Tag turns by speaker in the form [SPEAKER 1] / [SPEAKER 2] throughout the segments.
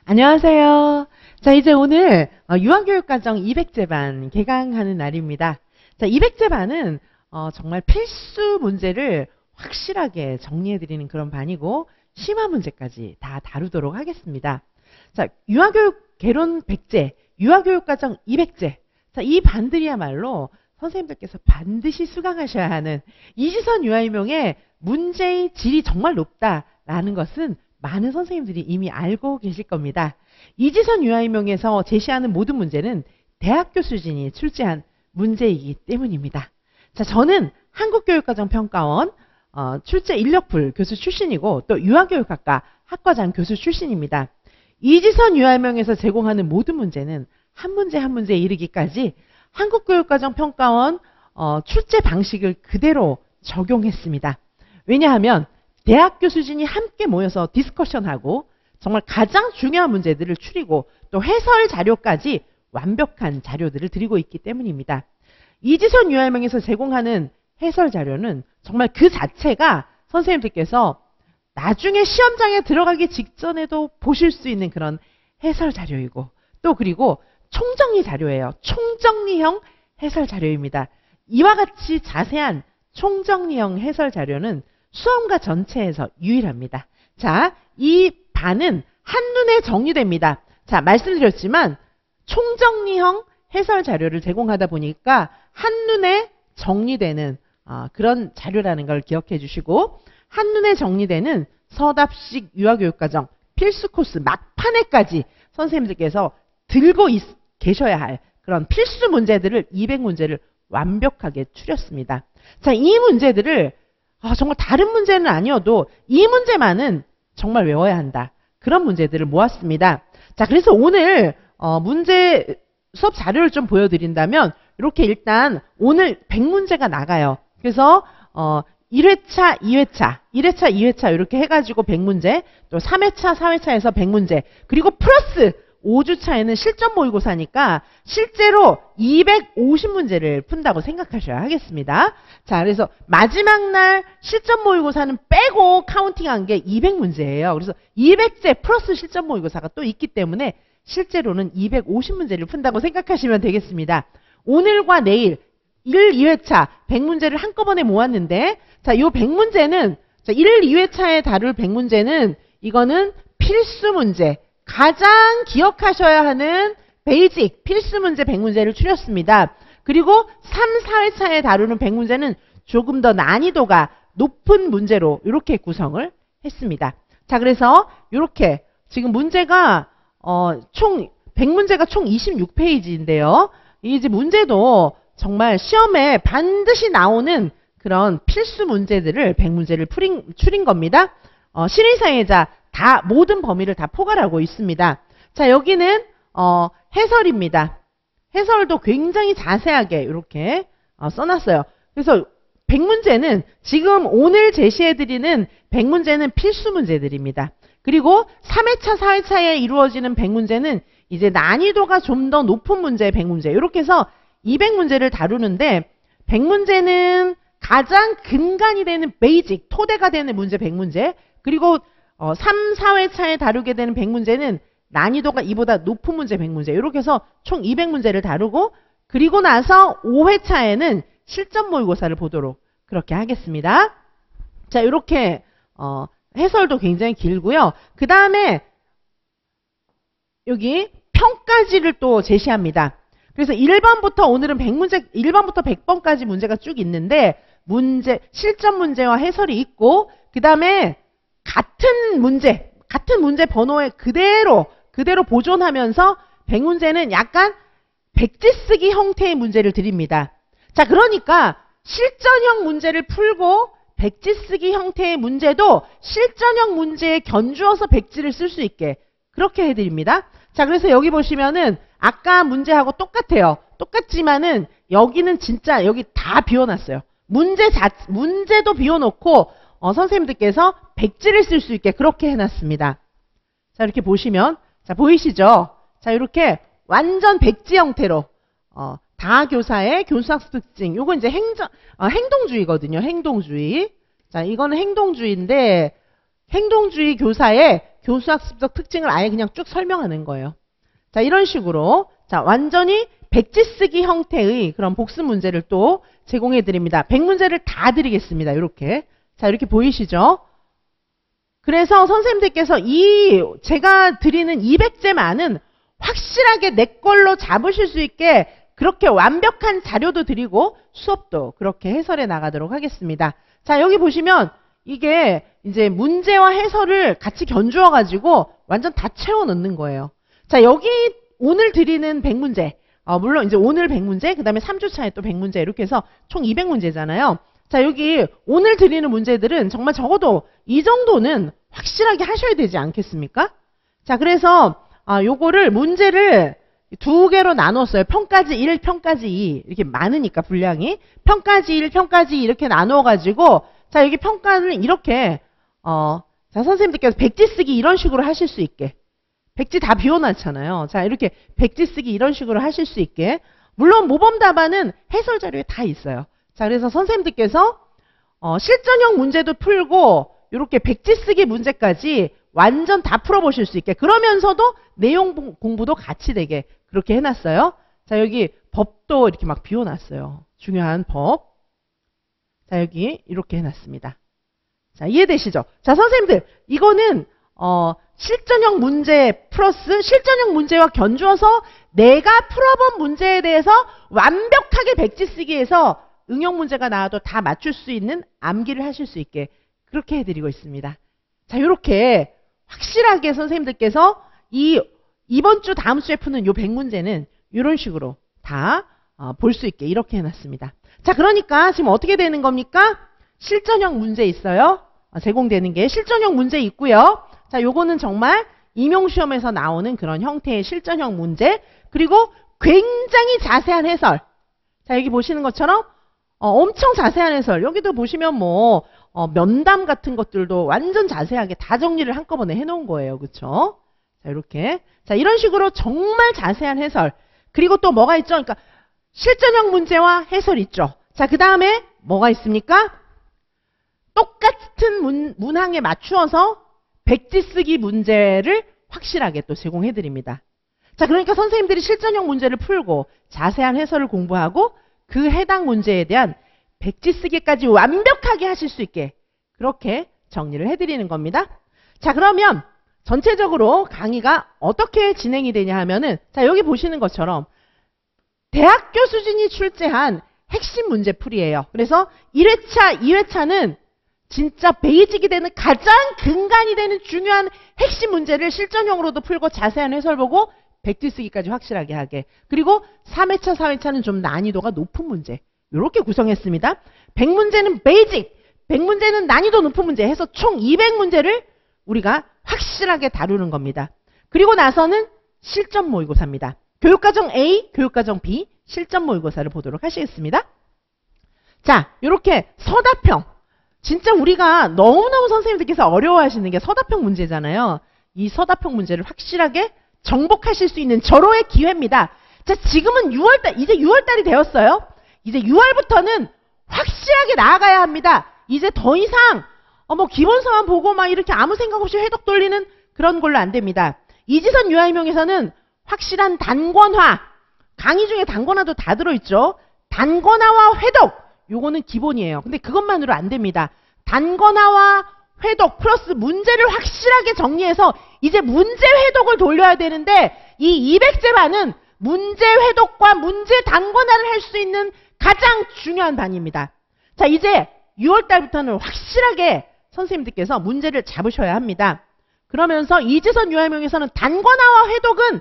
[SPEAKER 1] 안녕하세요. 자, 이제 오늘 유아교육과정 200제반 개강하는 날입니다. 자, 200제반은 정말 필수 문제를 확실하게 정리해드리는 그런 반이고 심화 문제까지 다 다루도록 하겠습니다. 자, 유아교육 개론 100제, 유아교육과정 200제. 자, 이 반들이야말로 선생님들께서 반드시 수강하셔야 하는 이지선 유아유명의 문제의 질이 정말 높다라는 것은 많은 선생님들이 이미 알고 계실 겁니다. 이지선 유아유명에서 제시하는 모든 문제는 대학교 수준이 출제한 문제이기 때문입니다. 자, 저는 한국교육과정평가원 출제 인력풀 교수 출신이고 또 유아교육학과 학과장 교수 출신입니다. 이지선 유아유명에서 제공하는 모든 문제는 한 문제 한 문제에 이르기까지 한국교육과정평가원 출제 방식을 그대로 적용했습니다. 왜냐하면 대학교 수준이 함께 모여서 디스커션하고 정말 가장 중요한 문제들을 추리고 또 해설 자료까지 완벽한 자료들을 드리고 있기 때문입니다. 이지선 유아유명에서 제공하는 해설 자료는 정말 그 자체가 선생님들께서 나중에 시험장에 들어가기 직전에도 보실 수 있는 그런 해설 자료이고 또 그리고 총정리 자료예요. 총정리형 해설 자료입니다. 이와 같이 자세한 총정리형 해설 자료는 수험과 전체에서 유일합니다. 자, 이 반은 한눈에 정리됩니다. 자, 말씀드렸지만 총정리형 해설 자료를 제공하다 보니까 한눈에 정리되는 그런 자료라는 걸 기억해 주시고 한눈에 정리되는 서답식 유아교육과정 필수 코스 막판에까지 선생님들께서 들고 계셔야 할 그런 필수 문제들을 200문제를 완벽하게 추렸습니다. 자, 이 문제들을 정말 다른 문제는 아니어도 이 문제만은 정말 외워야 한다. 그런 문제들을 모았습니다. 자, 그래서 오늘 문제 수업 자료를 좀 보여드린다면 이렇게 일단 오늘 100문제가 나가요. 그래서 1회차, 2회차, 1회차, 2회차 이렇게 해가지고 100문제, 또 3회차, 4회차에서 100문제, 그리고 플러스 5주차에는 실전 모의고사니까 실제로 250문제를 푼다고 생각하셔야 하겠습니다. 자, 그래서 마지막 날 실전 모의고사는 빼고 카운팅한 게 200문제예요. 그래서 200제 플러스 실전 모의고사가 또 있기 때문에 실제로는 250문제를 푼다고 생각하시면 되겠습니다. 오늘과 내일 1, 2회차 100문제를 한꺼번에 모았는데 자, 요 100문제는 1, 2회차에 다룰 100문제는 이거는 필수 문제, 가장 기억하셔야 하는 베이직 필수 문제 100문제를 추렸습니다. 그리고 3, 4회차에 다루는 100문제는 조금 더 난이도가 높은 문제로 이렇게 구성을 했습니다. 자, 그래서 이렇게 지금 문제가 총 100문제가 총 26페이지인데요. 이제 문제도 정말 시험에 반드시 나오는 그런 필수 문제들을 100문제를 추린 겁니다. 실의사회자 다 모든 범위를 다 포괄하고 있습니다. 자, 여기는 해설입니다. 해설도 굉장히 자세하게 이렇게 써놨어요. 그래서 100문제는 지금 오늘 제시해드리는 100문제는 필수 문제들입니다. 그리고 3회차, 4회차에 이루어지는 100문제는 이제 난이도가 좀 더 높은 문제 100문제 이렇게 해서 200문제를 다루는데 100문제는 가장 근간이 되는 베이직, 토대가 되는 문제 100문제 그리고 3, 4회차에 다루게 되는 100문제는 난이도가 이보다 높은 문제 100문제 이렇게 해서 총 200문제를 다루고 그리고 나서 5회차에는 실전 모의고사를 보도록 그렇게 하겠습니다. 자, 이렇게 해설도 굉장히 길고요. 그 다음에 여기 평가지를 또 제시합니다. 그래서 1번부터 오늘은 100문제, 1번부터 100번까지 문제가 쭉 있는데 실전 문제와 해설이 있고 그 다음에 같은 문제 번호에 그대로 보존하면서 100문제는 약간 백지 쓰기 형태의 문제를 드립니다. 자, 그러니까 실전형 문제를 풀고 백지 쓰기 형태의 문제도 실전형 문제에 견주어서 백지를 쓸 수 있게 그렇게 해드립니다. 자, 그래서 여기 보시면은 아까 문제하고 똑같아요. 똑같지만은 여기는 진짜 여기 다 비워놨어요. 문제도 비워놓고 선생님들께서 백지를 쓸 수 있게 그렇게 해놨습니다. 자, 이렇게 보시면 자, 보이시죠? 자, 이렇게 완전 백지 형태로 다교사의 교수학습 특징. 요거 이제 행동주의거든요. 행동주의. 자, 이거는 행동주의인데 행동주의 교사의 교수학습적 특징을 아예 그냥 쭉 설명하는 거예요. 자, 이런 식으로 자, 완전히 백지 쓰기 형태의 그런 복습 문제를 또 제공해 드립니다. 100문제를 다 드리겠습니다. 이렇게. 자, 이렇게 보이시죠? 그래서 선생님들께서 제가 드리는 200제만은 확실하게 내 걸로 잡으실 수 있게 그렇게 완벽한 자료도 드리고 수업도 그렇게 해설해 나가도록 하겠습니다. 자, 여기 보시면 이게 이제 문제와 해설을 같이 견주어 가지고 완전 다 채워 넣는 거예요. 자, 여기 오늘 드리는 100문제, 물론 이제 오늘 100문제, 그 다음에 3주차에 또 100문제 이렇게 해서 총 200문제잖아요. 자, 여기 오늘 드리는 문제들은 정말 적어도 이 정도는 확실하게 하셔야 되지 않겠습니까? 자, 그래서 요거를 문제를 두 개로 나눴어요. 평가지 1, 평가지 2. 이렇게 많으니까 분량이. 평가지 1, 평가지 2 이렇게 나누어 가지고 자, 여기 평가를 이렇게 자, 선생님들께서 백지 쓰기 이런 식으로 하실 수 있게. 백지 다 비워놨잖아요. 자, 이렇게 백지 쓰기 이런 식으로 하실 수 있게. 물론 모범 답안은 해설 자료에 다 있어요. 자, 그래서 선생님들께서 실전형 문제도 풀고 이렇게 백지 쓰기 문제까지 완전 다 풀어보실 수 있게. 그러면서도 내용 공부도 같이 되게 그렇게 해놨어요. 자, 여기 법도 이렇게 막 비워놨어요. 중요한 법. 자, 여기 이렇게 해놨습니다. 자, 이해되시죠? 자, 선생님들 이거는 실전형 문제 플러스 실전형 문제와 견주어서 내가 풀어본 문제에 대해서 완벽하게 백지 쓰기에서 응용 문제가 나와도 다 맞출 수 있는 암기를 하실 수 있게 그렇게 해드리고 있습니다. 자, 이렇게 확실하게 선생님들께서 이번 주 다음 주에 푸는 요 100문제는 이런 식으로 다 볼 수 있게 이렇게 해놨습니다. 자, 그러니까 지금 어떻게 되는 겁니까? 실전형 문제 있어요. 제공되는 게 실전형 문제 있고요. 자, 요거는 정말 임용시험에서 나오는 그런 형태의 실전형 문제. 그리고 굉장히 자세한 해설. 자, 여기 보시는 것처럼 엄청 자세한 해설. 여기도 보시면 뭐 면담 같은 것들도 완전 자세하게 다 정리를 한꺼번에 해놓은 거예요. 그쵸? 자, 이렇게. 자, 이런 식으로 정말 자세한 해설. 그리고 또 뭐가 있죠? 그러니까 실전형 문제와 해설 있죠. 자, 그 다음에 뭐가 있습니까? 똑같은 문항에 맞추어서 백지 쓰기 문제를 확실하게 또 제공해 드립니다. 자, 그러니까 선생님들이 실전형 문제를 풀고 자세한 해설을 공부하고 그 해당 문제에 대한 백지 쓰기까지 완벽하게 하실 수 있게 그렇게 정리를 해드리는 겁니다. 자, 그러면 전체적으로 강의가 어떻게 진행이 되냐 하면은 자, 여기 보시는 것처럼 대학교 수준이 출제한 핵심 문제풀이에요. 그래서 1회차, 2회차는 진짜 베이직이 되는 가장 근간이 되는 중요한 핵심 문제를 실전형으로도 풀고 자세한 해설 보고 백지 쓰기까지 확실하게 하게. 그리고 3회차, 4회차는 좀 난이도가 높은 문제. 이렇게 구성했습니다. 100문제는 베이직, 100문제는 난이도 높은 문제 해서 총 200문제를 우리가 확실하게 다루는 겁니다. 그리고 나서는 실전 모의고사입니다. 교육과정 A, 교육과정 B, 실전 모의고사를 보도록 하시겠습니다. 자, 이렇게 서답형. 진짜 우리가 너무너무 선생님들께서 어려워하시는 게 서답형 문제잖아요. 이 서답형 문제를 확실하게 정복하실 수 있는 절호의 기회입니다. 자, 지금은 6월달, 이제 6월달이 되었어요. 이제 6월부터는 확실하게 나아가야 합니다. 이제 더 이상 뭐 기본서만 보고 막 이렇게 아무 생각 없이 회독 돌리는 그런 걸로 안 됩니다. 이지선 유아임용에서는 확실한 단권화, 강의 중에 단권화도 다 들어있죠. 단권화와 회독, 요거는 기본이에요. 근데 그것만으로 안 됩니다. 단권화와 회독 플러스 문제를 확실하게 정리해서 이제 문제 회독을 돌려야 되는데 이 200제반은 문제 회독과 문제 단권화를 할 수 있는 가장 중요한 반입니다. 자, 이제 6월달부터는 확실하게 선생님들께서 문제를 잡으셔야 합니다. 그러면서 이지선 유아임용에서는 단권화와 회독은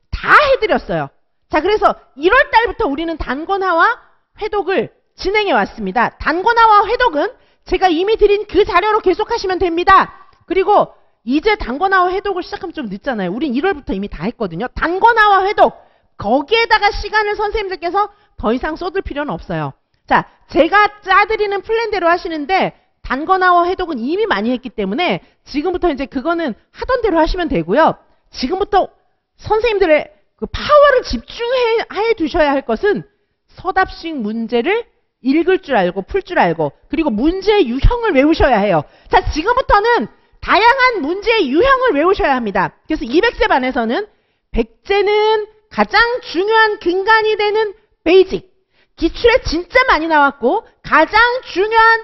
[SPEAKER 1] 다 해드렸어요. 자, 그래서 1월달부터 우리는 단권화와 회독을 진행해 왔습니다. 단권화와 회독은 제가 이미 드린 그 자료로 계속 하시면 됩니다. 그리고 이제 단권화와 회독을 시작하면 좀 늦잖아요. 우린 1월부터 이미 다 했거든요. 단권화와 회독, 거기에다가 시간을 선생님들께서 더 이상 쏟을 필요는 없어요. 자, 제가 짜드리는 플랜대로 하시는데 단권화와 회독은 이미 많이 했기 때문에 지금부터 이제 그거는 하던 대로 하시면 되고요. 지금부터 선생님들의 그 파워를 집중해 두셔야 할 것은 서답식 문제를 읽을 줄 알고 풀 줄 알고 그리고 문제의 유형을 외우셔야 해요. 자, 지금부터는 다양한 문제의 유형을 외우셔야 합니다. 그래서 200세 반에서는 백제는 가장 중요한 근간이 되는 베이직, 기출에 진짜 많이 나왔고 가장 중요한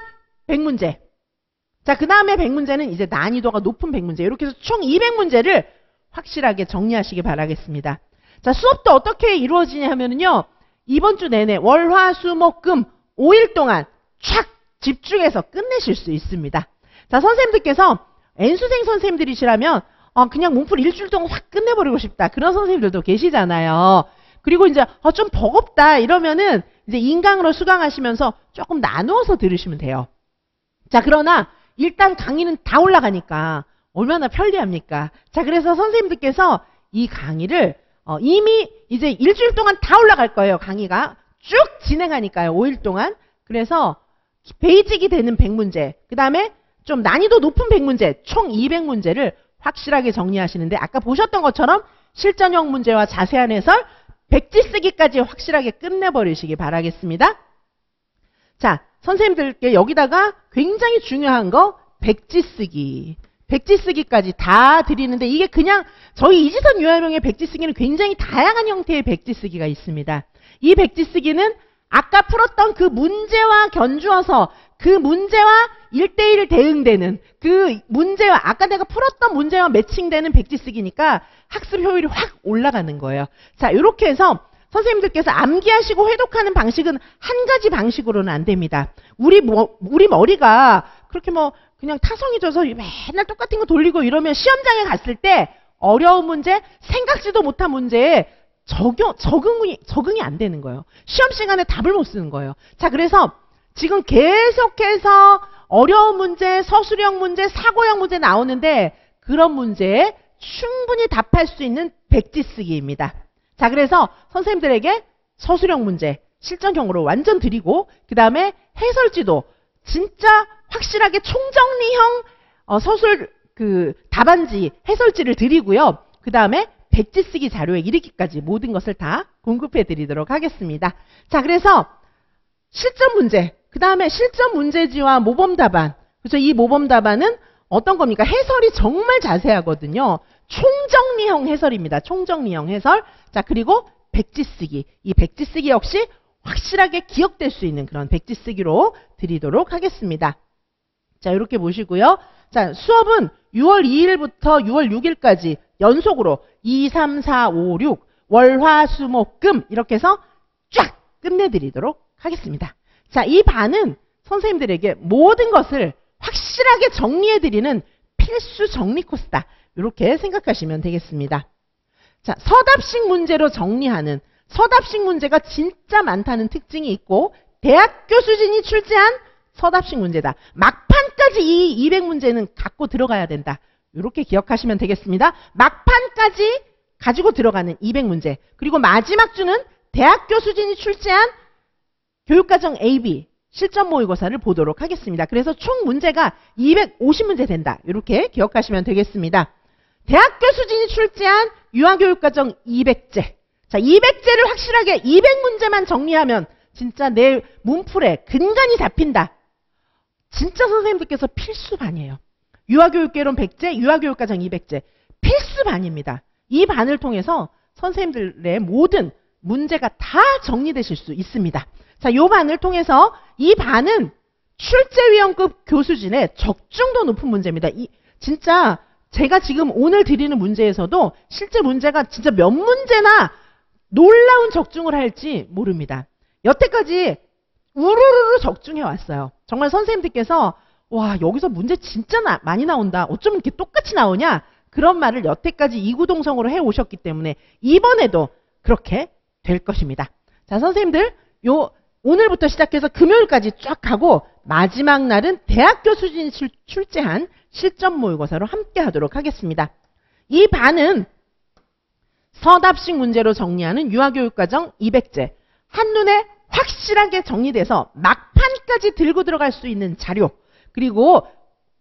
[SPEAKER 1] 100문제. 자, 그 다음에 100문제는 이제 난이도가 높은 100문제. 이렇게 해서 총 200문제를 확실하게 정리하시기 바라겠습니다. 자, 수업도 어떻게 이루어지냐 하면은요, 이번 주 내내 월, 화, 수, 목, 금 5일 동안 촥 집중해서 끝내실 수 있습니다. 자, 선생님들께서 N수생 선생님들이시라면 그냥 문풀 일주일 동안 확 끝내버리고 싶다. 그런 선생님들도 계시잖아요. 그리고 이제 좀 버겁다 이러면은 이제 인강으로 수강하시면서 조금 나누어서 들으시면 돼요. 자, 그러나 일단 강의는 다 올라가니까 얼마나 편리합니까? 자, 그래서 선생님들께서 이 강의를 이미 이제 일주일 동안 다 올라갈 거예요. 강의가 쭉 진행하니까요. 5일 동안. 그래서 베이직이 되는 100문제, 그 다음에 좀 난이도 높은 100문제, 총 200문제를 확실하게 정리하시는데 아까 보셨던 것처럼 실전형 문제와 자세한 해설, 백지 쓰기까지 확실하게 끝내버리시기 바라겠습니다. 자, 선생님들께 여기다가 굉장히 중요한 거 백지 쓰기. 백지 쓰기까지 다 드리는데 이게 그냥 저희 이지선 유아명의 백지 쓰기는 굉장히 다양한 형태의 백지 쓰기가 있습니다. 이 백지 쓰기는 아까 풀었던 그 문제와 견주어서 그 문제와 1대1 대응되는 그 문제와 아까 내가 풀었던 문제와 매칭되는 백지 쓰기니까 학습 효율이 확 올라가는 거예요. 자, 이렇게 해서 선생님들께서 암기하시고 회독하는 방식은 한 가지 방식으로는 안 됩니다. 우리 머리가 그렇게 그냥 타성이 져서 맨날 똑같은 거 돌리고 이러면 시험장에 갔을 때 어려운 문제, 생각지도 못한 문제에 적응이 안 되는 거예요. 시험 시간에 답을 못 쓰는 거예요. 자, 그래서 지금 계속해서 어려운 문제, 서술형 문제, 사고형 문제 나오는데 그런 문제에 충분히 답할 수 있는 백지 쓰기입니다. 자, 그래서 선생님들에게 서술형 문제, 실전형으로 완전 드리고 그 다음에 해설지도 진짜 확실하게 총정리형 서술 답안지 해설지를 드리고요. 그 다음에 백지 쓰기 자료에 이르기까지 모든 것을 다 공급해 드리도록 하겠습니다. 자, 그래서 실전 문제, 그 다음에 실전 문제지와 모범 답안. 그래서 이 모범 답안은 어떤 겁니까? 해설이 정말 자세하거든요. 총정리형 해설입니다. 총정리형 해설. 자, 그리고 백지 쓰기. 이 백지 쓰기 역시 확실하게 기억될 수 있는 그런 백지 쓰기로 드리도록 하겠습니다. 자, 이렇게 보시고요. 자, 수업은 6월 2일부터 6월 6일까지 연속으로 2, 3, 4, 5, 6 월, 화, 수, 목, 금 이렇게 해서 쫙 끝내드리도록 하겠습니다. 자, 이 반은 선생님들에게 모든 것을 확실하게 정리해드리는 필수 정리 코스다. 이렇게 생각하시면 되겠습니다. 자, 서답식 문제로 정리하는 서답식 문제가 진짜 많다는 특징이 있고 대학교 수준이 출제한 서답식 문제다. 막판까지 이 200문제는 갖고 들어가야 된다. 이렇게 기억하시면 되겠습니다. 막판까지 가지고 들어가는 200문제. 그리고 마지막 주는 대학교 수준이 출제한 교육과정 AB 실전 모의고사를 보도록 하겠습니다. 그래서 총 문제가 250문제 된다. 이렇게 기억하시면 되겠습니다. 대학교 수준이 출제한 유아교육과정 200제. 자, 200제를 확실하게 200문제만 정리하면 진짜 내 문풀에 근간이 잡힌다. 진짜 선생님들께서 필수반이에요. 유아교육개론 100제, 유아교육과정 200제. 필수반입니다. 이 반을 통해서 선생님들의 모든 문제가 다 정리되실 수 있습니다. 자, 이 반을 통해서 이 반은 출제위원급 교수진의 적중도 높은 문제입니다. 진짜 제가 지금 오늘 드리는 문제에서도 실제 문제가 진짜 몇 문제나 놀라운 적중을 할지 모릅니다. 여태까지 우르르르 적중해 왔어요. 정말 선생님들께서 와, 여기서 문제 진짜 많이 나온다. 어쩜 이렇게 똑같이 나오냐? 그런 말을 여태까지 이구동성으로 해오셨기 때문에 이번에도 그렇게 될 것입니다. 자, 선생님들 오늘부터 시작해서 금요일까지 쫙 하고 마지막 날은 대학교 수준이 출제한 실전 모의고사로 함께 하도록 하겠습니다. 이 반은 서답식 문제로 정리하는 유아교육과정 200제. 한눈에 확실하게 정리돼서 막판까지 들고 들어갈 수 있는 자료. 그리고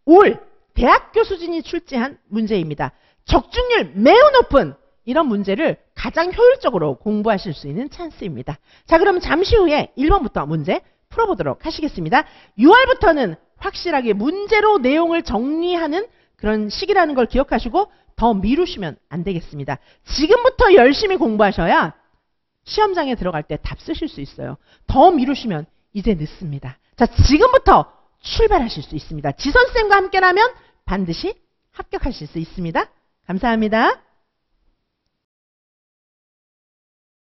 [SPEAKER 1] 올 대학교 수준이 출제한 문제입니다. 적중률 매우 높은 이런 문제를 가장 효율적으로 공부하실 수 있는 찬스입니다. 자, 그럼 잠시 후에 1번부터 문제 풀어보도록 하시겠습니다. 6월부터는 확실하게 문제로 내용을 정리하는 그런 시기라는 걸 기억하시고 더 미루시면 안 되겠습니다. 지금부터 열심히 공부하셔야 시험장에 들어갈 때 답 쓰실 수 있어요. 더 미루시면 이제 늦습니다. 자, 지금부터 출발하실 수 있습니다. 지선쌤과 함께라면 반드시 합격하실 수 있습니다. 감사합니다.